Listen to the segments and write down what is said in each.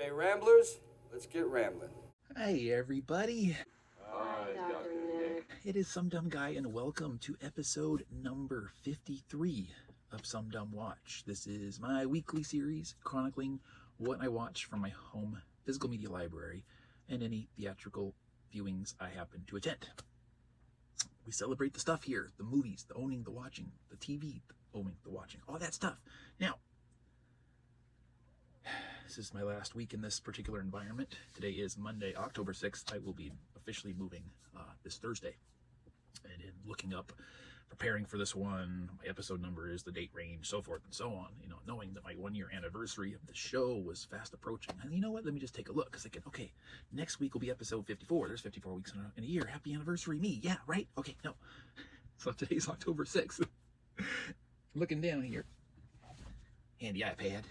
Okay, Ramblers, let's get rambling. Hi, everybody. Hi, Dr. Nick. It is Some Dumb Guy, and welcome to episode number 53 of SumDumWatch. This is my weekly series chronicling what I watch from my home physical media library and any theatrical viewings I happen to attend. We celebrate the stuff here, the movies, the owning, the watching, the TV, the owning, the watching, all that stuff. Now, this is my last week in this particular environment. Today is Monday, October 6th. I will be officially moving this Thursday. And in looking up, preparing for this one, my episode number is the date range, so forth and so on. You know, knowing that my 1-year anniversary of the show was fast approaching. And you know what? Let me just take a look. Because okay, next week will be episode 54. There's 54 weeks in a year. Happy anniversary, me. Yeah, right? Okay, no. So today's October 6th. Looking down here. Handy iPad.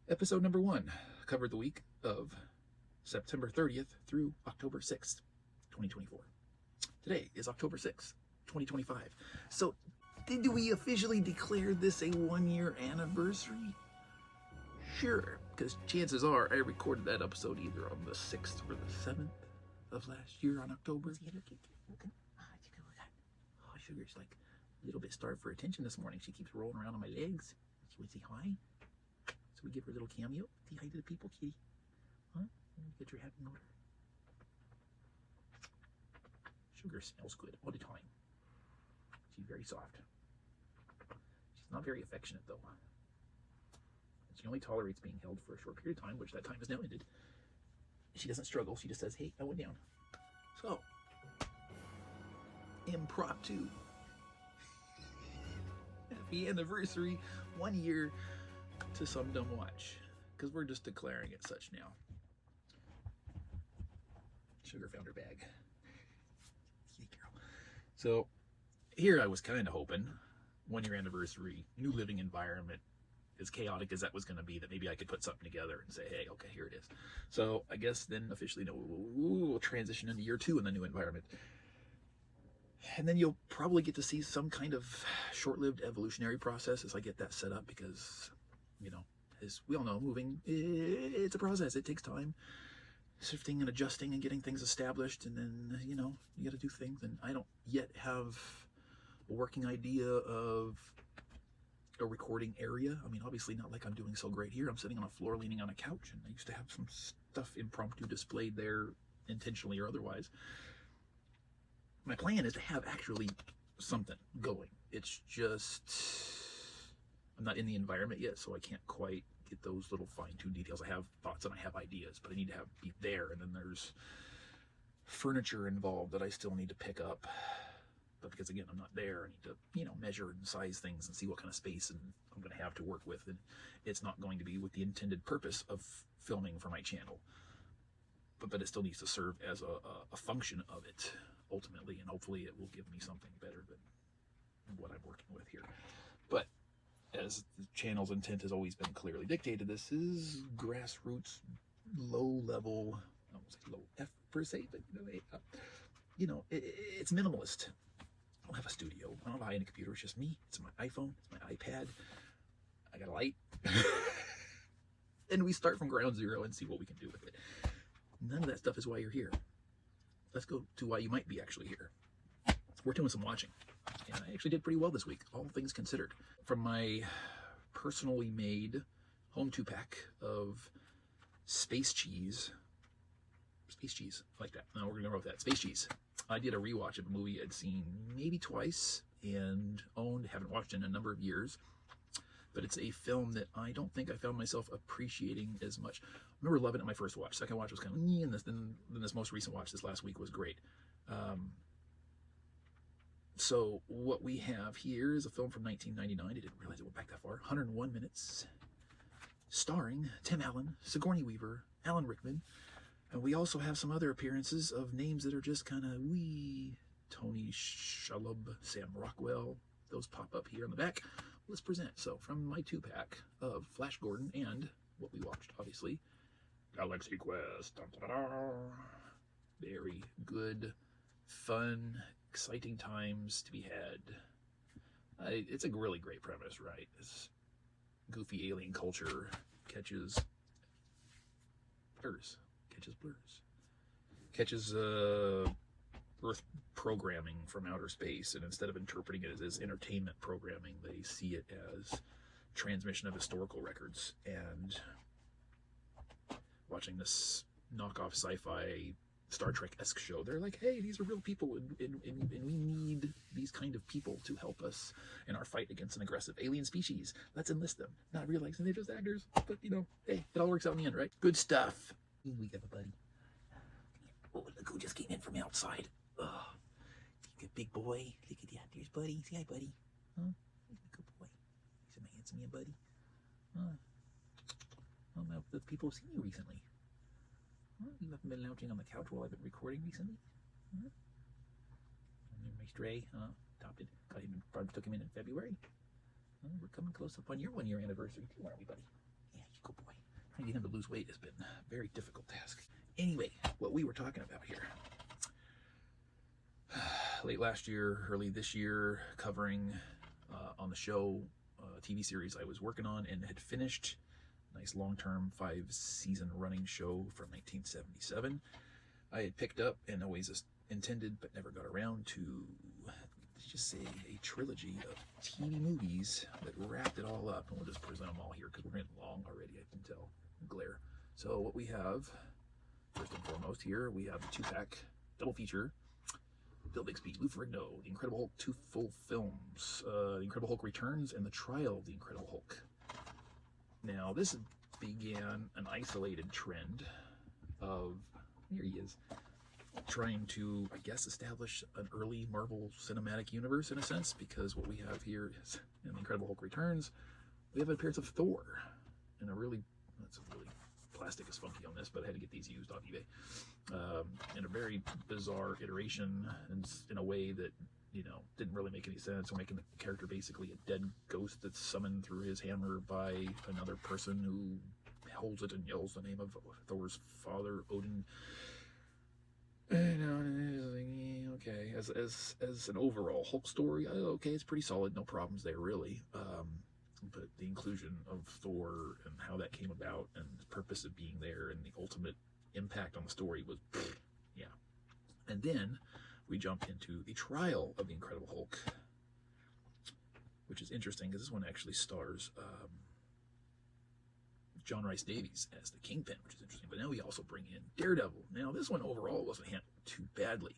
Episode number 1 covered the week of September 30th through October 6th, 2024. Today is October 6th, 2025. So, did we officially declare this a 1-year anniversary? Sure, because chances are I recorded that episode either on the 6th or the 7th of last year on October. Oh, Sugar's like a little bit starved for attention this morning. She keeps rolling around on my legs. She would say hi. So we give her a little cameo. Say hi to the people, kitty. Huh? Get your happy motor. Sugar smells good all the time. She's very soft. She's not very affectionate, though. She only tolerates being held for a short period of time, which that time has now ended. She doesn't struggle. She just says, hey, I went down. So, impromptu. Happy anniversary. 1 year to Some Dumb Watch, because we're just declaring it such now. Sugar found her bag. Kitty girl. So here I was kind of hoping 1-year anniversary, new living environment, as chaotic as that was going to be, that maybe I could put something together and say, hey, okay, here it is. So I guess then officially no, we'll transition into year 2 in the new environment. And then you'll probably get to see some kind of short-lived evolutionary process as I get that set up, because you know, as we all know, moving, it's a process. It takes time, shifting and adjusting and getting things established. And then, you know, you got to do things. And I don't yet have a working idea of a recording area. I mean, obviously not like I'm doing so great here. I'm sitting on a floor leaning on a couch, and I used to have some stuff impromptu displayed there, intentionally or otherwise. My plan is to have actually something going. It's just I'm not in the environment yet, so I can't quite get those little fine-tuned details. I have thoughts and I have ideas, but I need to be there. And then there's furniture involved that I still need to pick up. But because, again, I'm not there, I need to, you know, measure and size things and see what kind of space I'm going to have to work with. And it's not going to be with the intended purpose of filming for my channel. But it still needs to serve as a function of it, ultimately. And hopefully it will give me something better than what I'm working with here. But as the channel's intent has always been clearly dictated, this is grassroots, low level, I won't say low F per se, but you know, it's minimalist. I don't have a studio. I don't have a computer. It's just me. It's my iPhone. It's my iPad. I got a light. And we start from ground zero and see what we can do with it. None of that stuff is why you're here. Let's go to why you might be actually here. We're doing some watching. And I actually did pretty well this week, all things considered. From my personally made home 2-pack of space cheese, like that. No, we're going to go with that. Space cheese. I did a rewatch of a movie I'd seen maybe twice and owned, haven't watched in a number of years. But it's a film that I don't think I found myself appreciating as much. I remember loving it my first watch. Second watch was kind of, and then this most recent watch this last week was great. So what we have here is a film from 1999. I didn't realize it went back that far. 101 minutes. Starring Tim Allen, Sigourney Weaver, Alan Rickman. And we also have some other appearances of names that are just kind of wee. Tony Shalhoub, Sam Rockwell. Those pop up here on the back. Let's present. So from my 2-pack of Flash Gordon and what we watched, obviously, Galaxy Quest. Dun, dun, dun, dun. Very good, fun, exciting times to be had. It's a really great premise, right? This goofy alien culture catches blurs. Catches Earth programming from outer space, and instead of interpreting it as entertainment programming, they see it as transmission of historical records. And watching this knockoff sci-fi Star Trek-esque show, they're like, hey, these are real people, and we need these kind of people to help us in our fight against an aggressive alien species. Let's enlist them. Not realizing they're just actors, but hey, it all works out in the end, right? Good stuff. We got a buddy. Oh, look who just came in from outside. Oh, good big boy. Look at that. There's Buddy. Say hi, Buddy. Huh? He's a good boy. He's a handsome man, Buddy. Huh? Oh, now the people have seen you recently. Huh? You haven't been lounging on the couch while I've been recording recently. Huh? My stray, adopted. Took him in February. We're coming close up on your 1 year anniversary too, aren't we, Buddy? Yeah, you good boy. Trying to get him to lose weight has been a very difficult task. Anyway, what we were talking about here. Late last year, early this year, covering on the show a TV series I was working on and had finished. Nice long-term 5-season running show from 1977. I had picked up and always intended but never got around to, let's just say, a trilogy of TV movies that wrapped it all up. And we'll just present them all here because we're getting long already, I can tell. Glare. So what we have, first and foremost here, we have a 2-pack double feature. Bill Bixby, Lou Ferrigno, The Incredible Hulk, 2 full films, The Incredible Hulk Returns and The Trial of the Incredible Hulk. Now, this began an isolated trend of, here he is, trying to, I guess, establish an early Marvel Cinematic Universe in a sense, because what we have here is, in The Incredible Hulk Returns, we have an appearance of Thor, and that's a really, plastic is funky on this, but I had to get these used off eBay, in a very bizarre iteration, and in a way that, didn't really make any sense. We're making the character basically a dead ghost that's summoned through his hammer by another person who holds it and yells the name of Thor's father, Odin. Okay, as an overall Hulk story, okay, it's pretty solid, no problems there really. But the inclusion of Thor and how that came about and the purpose of being there and the ultimate impact on the story was, yeah. And then we jump into the Trial of the Incredible Hulk, which is interesting because this one actually stars John Rhys Davies as the Kingpin, which is interesting. But now we also bring in Daredevil. Now this one overall wasn't handled too badly.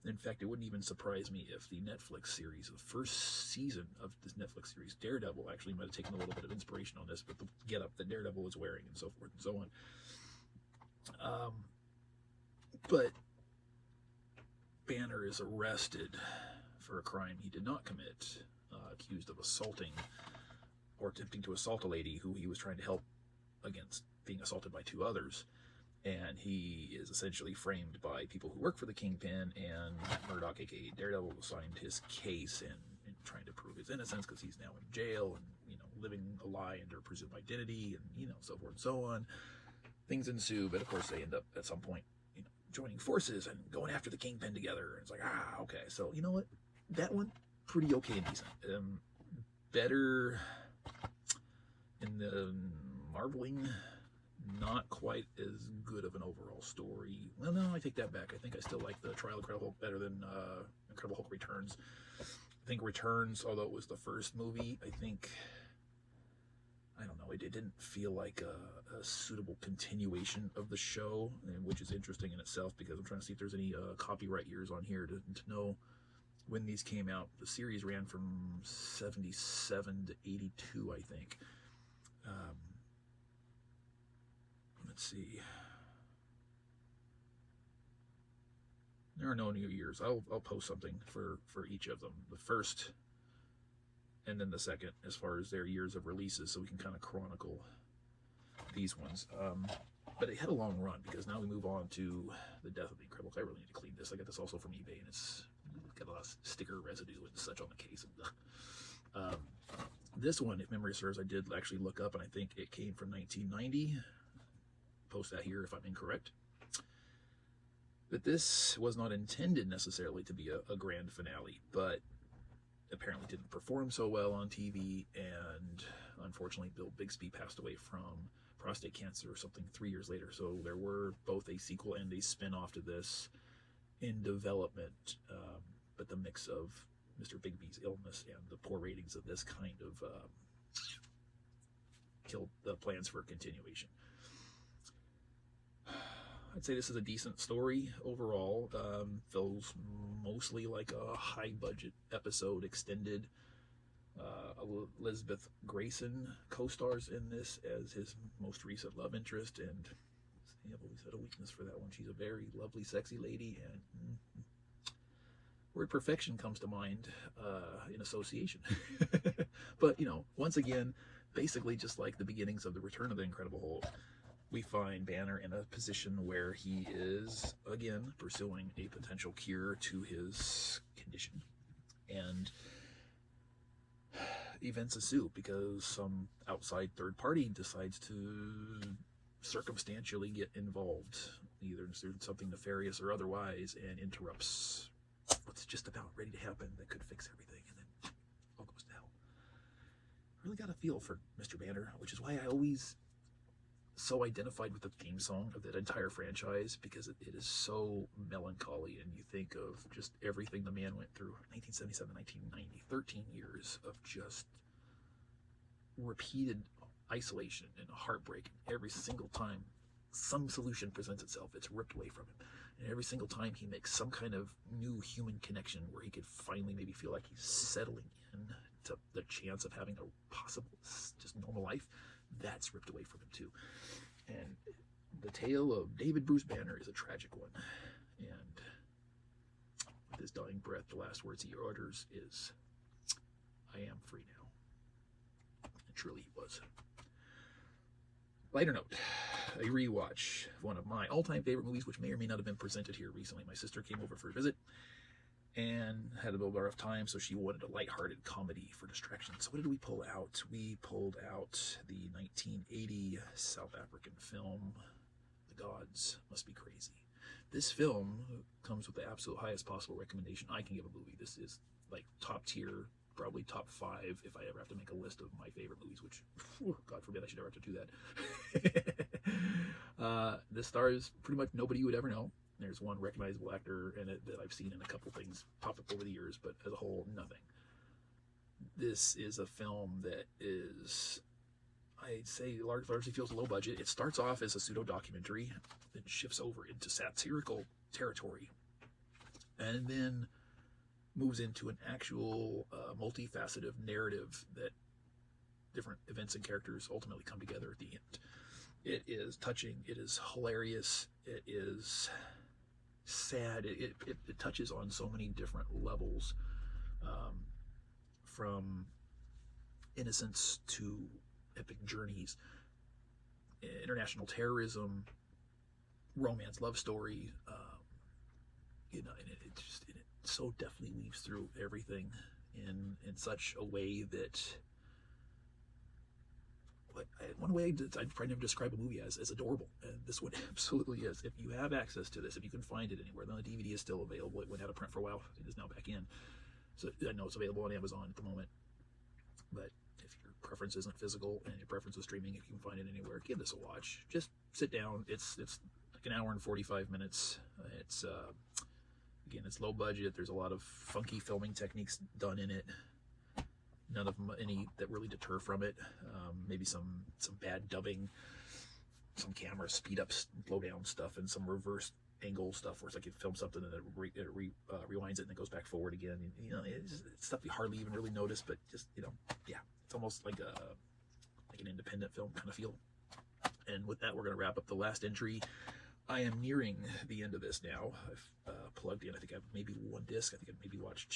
In fact, it wouldn't even surprise me if the Netflix series, the first season of this Netflix series, Daredevil, actually might have taken a little bit of inspiration on this, but the getup that Daredevil is wearing and so forth and so on. But Banner is arrested for a crime he did not commit, accused of assaulting or attempting to assault a lady who he was trying to help against being assaulted by 2 others. And he is essentially framed by people who work for the Kingpin, and Murdoch, aka Daredevil, signed his case and trying to prove his innocence because he's now in jail and living a lie under presumed identity and so forth and so on. Things ensue, but of course they end up at some point joining forces and going after the Kingpin together. It's like, okay, so you know what? That one, pretty okay and decent. Better in the marveling, not quite as good of an overall story. Well, no, I take that back. I think I still like the Trial of Incredible Hulk better than Incredible Hulk Returns. I think Returns, although it was the first movie, I don't know, it didn't feel like a suitable continuation of the show, which is interesting in itself because I'm trying to see if there's any copyright years on here to know when these came out. The series ran from 77 to 82, I think. Let's see. There are no new years. I'll post something for each of them. The first and then the second as far as their years of releases, so we can kind of chronicle these ones. But it had a long run because now we move on to the Death of the Incredible Hulk. I really need to clean this. I got this also from eBay, and it's got a lot of sticker residue and such on the case. This one, if memory serves, I did actually look up, and I think it came from 1990. Post that here if I'm incorrect. But this was not intended necessarily to be a grand finale, but apparently didn't perform so well on TV, and unfortunately Bill Bixby passed away from prostate cancer or something 3 years later. So there were both a sequel and a spin-off to this in development, but the mix of Mr. Bigby's illness and the poor ratings of this kind of killed the plans for continuation. I'd say this is a decent story overall. Feels mostly like a high-budget episode, extended. Elizabeth Grayson co-stars in this as his most recent love interest, and I've always had a weakness for that one. She's a very lovely, sexy lady, and word perfection comes to mind in association. But, you know, once again, basically just like the beginnings of the Return of the Incredible Hulk, we find Banner in a position where he is, again, pursuing a potential cure to his condition. And events ensue because some outside third party decides to circumstantially get involved, either through something nefarious or otherwise, and interrupts what's just about ready to happen that could fix everything, and then all goes to hell. Really got a feel for Mr. Banner, which is why I always so identified with the theme song of that entire franchise, because it is so melancholy, and you think of just everything the man went through. 1977, 1990, 13 years of just repeated isolation and heartbreak. Every single time some solution presents itself, it's ripped away from him. And every single time he makes some kind of new human connection where he could finally maybe feel like he's settling in to the chance of having a possible just normal life, that's ripped away from him too. And the tale of David Bruce Banner is a tragic one. And with his dying breath, the last words he utters is, "I am free now." And truly he was. Lighter note, a rewatch of one of my all-time favorite movies, which may or may not have been presented here recently. My sister came over for a visit and had a little rough time, so she wanted a lighthearted comedy for distraction. So what did we pull out? We pulled out the 1980 South African film, The Gods Must Be Crazy. This film comes with the absolute highest possible recommendation I can give a movie. This is like top tier, probably top 5 if I ever have to make a list of my favorite movies, which, God forbid I should ever have to do that. This stars pretty much nobody you would ever know. There's one recognizable actor in it that I've seen in a couple things pop up over the years, but as a whole, nothing. This is a film that is, I'd say, largely feels low budget. It starts off as a pseudo-documentary, then shifts over into satirical territory, and then moves into an actual multifaceted narrative that different events and characters ultimately come together at the end. It is touching. It is hilarious. It is sad. It touches on so many different levels, from innocence to epic journeys, international terrorism, romance, love story, and it so deftly weaves through everything in such a way that one way I'd probably never describe a movie as adorable, and this one absolutely is. If you have access to this, if you can find it anywhere, then the DVD is still available. It went out of print for a while. It is now back in. So I know it's available on Amazon at the moment. But if your preference isn't physical and your preference is streaming, if you can find it anywhere, give this a watch. Just sit down. It's like an hour and 45 minutes. It's again, it's low budget. There's a lot of funky filming techniques done in it. None of them any that really deter from it. Maybe some bad dubbing, some camera speed up, slow down stuff, and some reverse angle stuff where it's like you film something and it rewinds it and it goes back forward again. You know, it's stuff you hardly even really notice, but just, you know, yeah, it's almost like an independent film kind of feel. And with that, we're going to wrap up the last entry. I am nearing the end of this now. I've plugged in, I think I have maybe one disc. I think I've maybe watched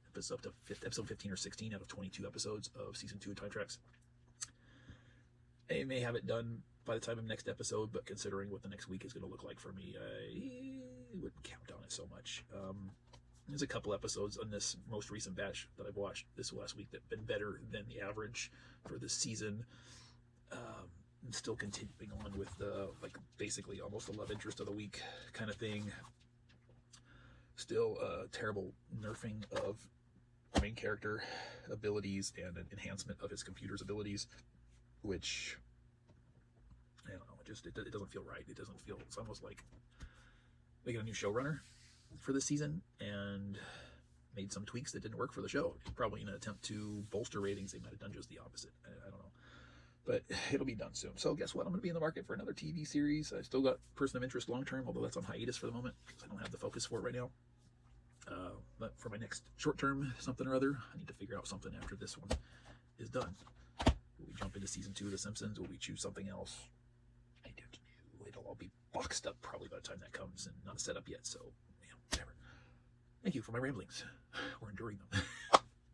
episode 15 or 16 out of 22 episodes of season 2 of Time Tracks. I may have it done by the time of next episode, but considering what the next week is going to look like for me, I wouldn't count on it so much. There's a couple episodes on this most recent batch that I've watched this last week that have been better than the average for this season. I'm still continuing on with the, like, basically almost the love interest of the week kind of thing. Still a terrible nerfing of main character abilities and an enhancement of his computer's abilities, which Just it doesn't feel right. It doesn't feel. It's almost like they got a new showrunner for this season and made some tweaks that didn't work for the show. Probably in an attempt to bolster ratings. They might have done just the opposite. I don't know. But it'll be done soon. So guess what? I'm going to be in the market for another TV series. I still got Person of Interest long term, although that's on hiatus for the moment because I don't have the focus for it right now. But for my next short term something or other, I need to figure out something after this one is done. Will we jump into season 2 of The Simpsons? Will we choose something else? I don't know. It'll all be boxed up probably by the time that comes and not set up yet. So, whatever. Thank you for my ramblings or enduring them.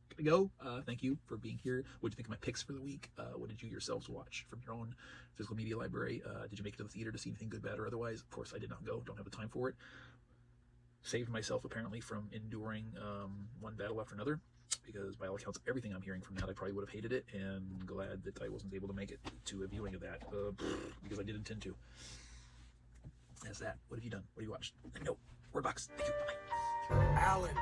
Gotta go. Thank you for being here. What did you think of my picks for the week? What did you yourselves watch from your own physical media library? Did you make it to the theater to see anything good, bad, or otherwise? Of course, I did not go. Don't have the time for it. Saved myself, apparently, from enduring one battle after another, because by all accounts, everything I'm hearing from that, I probably would have hated it, and glad that I wasn't able to make it to a viewing of that, because I did intend to. That's that. What have you done? What have you watched? Let me know. Word box. Thank you. Bye-bye. Alan.